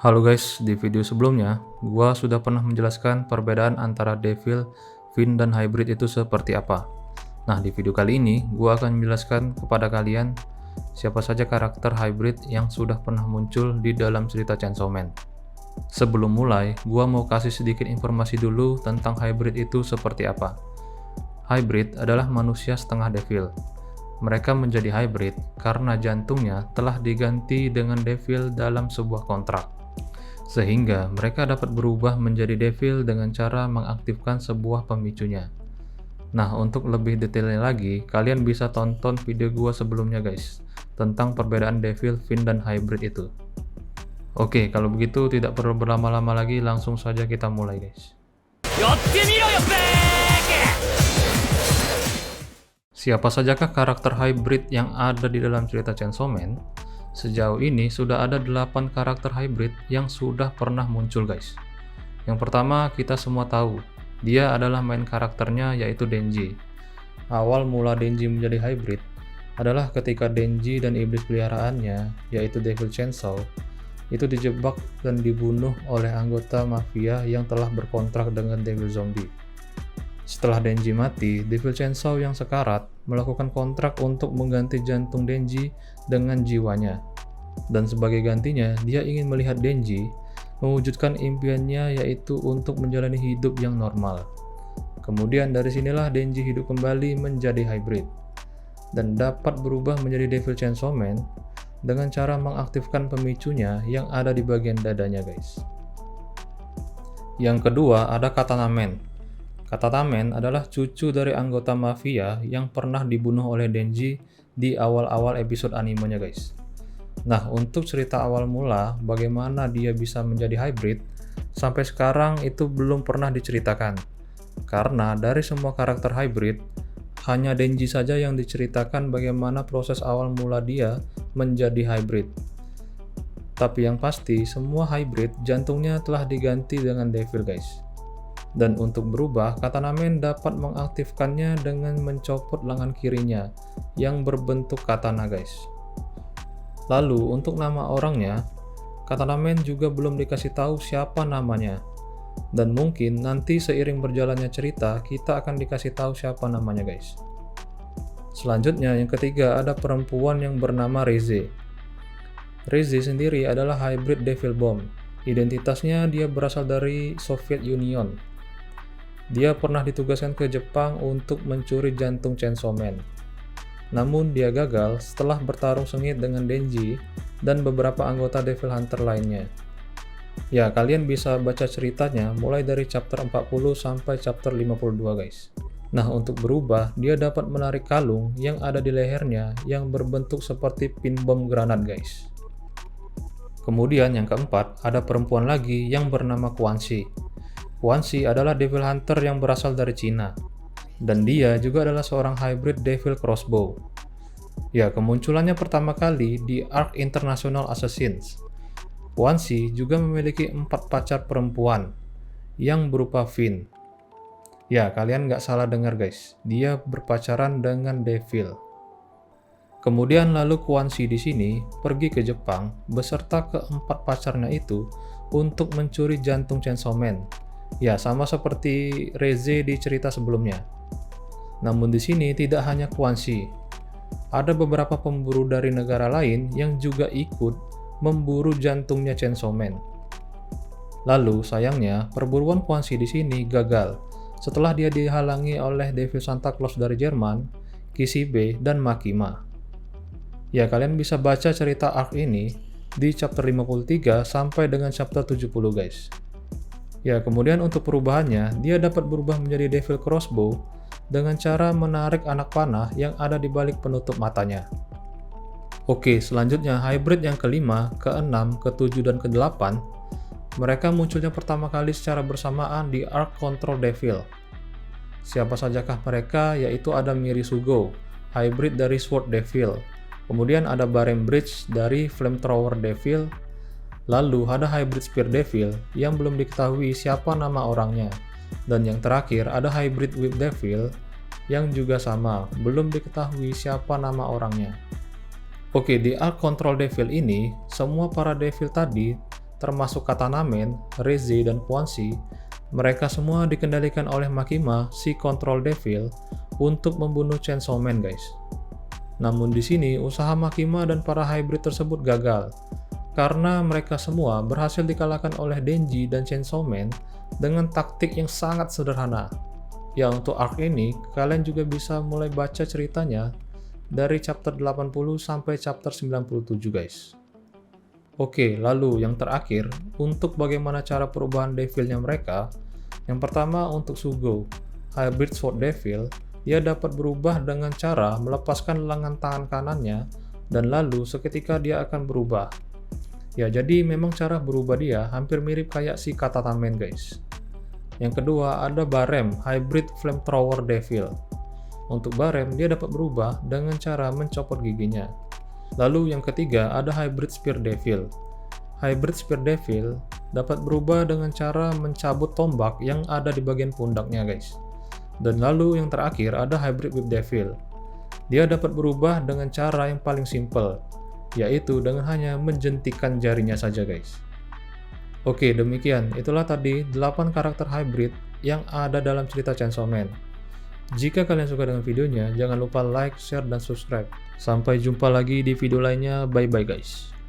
Halo guys, di video sebelumnya, gua sudah pernah menjelaskan perbedaan antara Devil, Fiend, dan Hybrid itu seperti apa. Nah, di video kali ini, gua akan menjelaskan kepada kalian siapa saja karakter Hybrid yang sudah pernah muncul di dalam cerita Chainsaw Man. Sebelum mulai, gua mau kasih sedikit informasi dulu tentang Hybrid itu seperti apa. Hybrid adalah manusia setengah Devil. Mereka menjadi hybrid karena jantungnya telah diganti dengan Devil dalam sebuah kontrak. Sehingga mereka dapat berubah menjadi Devil dengan cara mengaktifkan sebuah pemicunya. Nah, untuk lebih detailnya lagi, kalian bisa tonton video gua sebelumnya guys, tentang perbedaan Devil, Fiend, dan Hybrid itu. Oke, kalau begitu tidak perlu berlama-lama lagi, langsung saja kita mulai guys. Siapa sajakah karakter hybrid yang ada di dalam cerita Chainsaw Man? Sejauh ini sudah ada 8 karakter hybrid yang sudah pernah muncul guys. Yang pertama kita semua tahu, dia adalah main karakternya yaitu Denji. Awal mula Denji menjadi hybrid adalah ketika Denji dan iblis peliharaannya yaitu Devil Chainsaw itu dijebak dan dibunuh oleh anggota mafia yang telah berkontrak dengan Devil Zombie. Setelah Denji mati, Devil Chainsaw yang sekarat melakukan kontrak untuk mengganti jantung Denji dengan jiwanya. Dan sebagai gantinya, dia ingin melihat Denji mewujudkan impiannya yaitu untuk menjalani hidup yang normal. Kemudian dari sinilah Denji hidup kembali menjadi hybrid dan dapat berubah menjadi Devil Chainsaw Man dengan cara mengaktifkan pemicunya yang ada di bagian dadanya guys. Yang kedua ada Katana Man. Katana Man adalah cucu dari anggota mafia yang pernah dibunuh oleh Denji di awal-awal episode animenya guys. Nah, untuk cerita awal mula bagaimana dia bisa menjadi hybrid, sampai sekarang itu belum pernah diceritakan. Karena dari semua karakter hybrid, hanya Denji saja yang diceritakan bagaimana proses awal mula dia menjadi hybrid. Tapi yang pasti, semua hybrid jantungnya telah diganti dengan Devil guys. Dan untuk berubah, Katana Man dapat mengaktifkannya dengan mencopot lengan kirinya yang berbentuk katana guys. Lalu untuk nama orangnya, Katana Man juga belum dikasih tahu siapa namanya. Dan mungkin nanti seiring berjalannya cerita, kita akan dikasih tahu siapa namanya guys. Selanjutnya yang ketiga ada perempuan yang bernama Reze. Reze sendiri adalah hybrid Devil Bomb. Identitasnya dia berasal dari Soviet Union. Dia pernah ditugaskan ke Jepang untuk mencuri jantung Chainsaw Man. Namun dia gagal setelah bertarung sengit dengan Denji dan beberapa anggota Devil Hunter lainnya. Ya, kalian bisa baca ceritanya mulai dari chapter 40 sampai chapter 52 guys. Nah, untuk berubah, dia dapat menarik kalung yang ada di lehernya yang berbentuk seperti pin bom granat guys. Kemudian yang keempat, ada perempuan lagi yang bernama Quan Chi. Quan Chi adalah Devil Hunter yang berasal dari Cina, dan dia juga adalah seorang hybrid Devil Crossbow. Ya, kemunculannya pertama kali di Arc International Assassins. Quan Chi juga memiliki 4 pacar perempuan yang berupa Fiend. Ya, kalian nggak salah dengar guys, dia berpacaran dengan Devil. Kemudian lalu Quan Chi di sini pergi ke Jepang beserta ke-4 pacarnya itu untuk mencuri jantung Chainsaw Man. Ya, sama seperti Reze di cerita sebelumnya. Namun di sini tidak hanya Quan Chi. Ada beberapa pemburu dari negara lain yang juga ikut memburu jantungnya Chainsaw Man. Lalu sayangnya perburuan Quan Chi di sini gagal setelah dia dihalangi oleh Devil Santa Claus dari Jerman, Kishibe, dan Makima. Ya, kalian bisa baca cerita arc ini di chapter 53 sampai dengan chapter 70 guys. Ya, kemudian untuk perubahannya, dia dapat berubah menjadi Devil Crossbow dengan cara menarik anak panah yang ada di balik penutup matanya. Oke, selanjutnya hybrid yang kelima, keenam, ketujuh, dan kedelapan, mereka munculnya pertama kali secara bersamaan di Arc Control Devil. Siapa sajakah mereka? Yaitu ada Mirisugo, hybrid dari Sword Devil. Kemudian ada Barem Bridge dari Flamethrower Devil. Lalu ada hybrid Spear Devil yang belum diketahui siapa nama orangnya. Dan yang terakhir ada hybrid Whip Devil yang juga sama, belum diketahui siapa nama orangnya. Oke, di Arc Control Devil ini, semua para Devil tadi termasuk Katana Man, Reize, dan Quanxi, mereka semua dikendalikan oleh Makima, si Control Devil, untuk membunuh Chainsaw Man, guys. Namun di sini, usaha Makima dan para hybrid tersebut gagal, karena mereka semua berhasil dikalahkan oleh Denji dan Chainsaw Man dengan taktik yang sangat sederhana. Ya, untuk arc ini, kalian juga bisa mulai baca ceritanya dari chapter 80 sampai chapter 97, guys. Oke, lalu yang terakhir, untuk bagaimana cara perubahan devilnya mereka. Yang pertama untuk Sugo, Hybrid Sword Devil, dia dapat berubah dengan cara melepaskan lengan tangan kanannya, dan lalu seketika dia akan berubah. Ya, jadi memang cara berubah dia hampir mirip kayak si Katana Man, guys. Yang kedua ada Barem, Hybrid Flamethrower Devil. Untuk Barem, dia dapat berubah dengan cara mencopot giginya. Lalu yang ketiga ada Hybrid Spear Devil. Hybrid Spear Devil dapat berubah dengan cara mencabut tombak yang ada di bagian pundaknya, guys. Dan lalu yang terakhir ada Hybrid Whip Devil. Dia dapat berubah dengan cara yang paling simple, yaitu dengan hanya menjentikan jarinya saja, guys. Oke, demikian. Itulah tadi 8 karakter hybrid yang ada dalam cerita Chainsaw Man. Jika kalian suka dengan videonya, jangan lupa like, share, dan subscribe. Sampai jumpa lagi di video lainnya. Bye-bye, guys.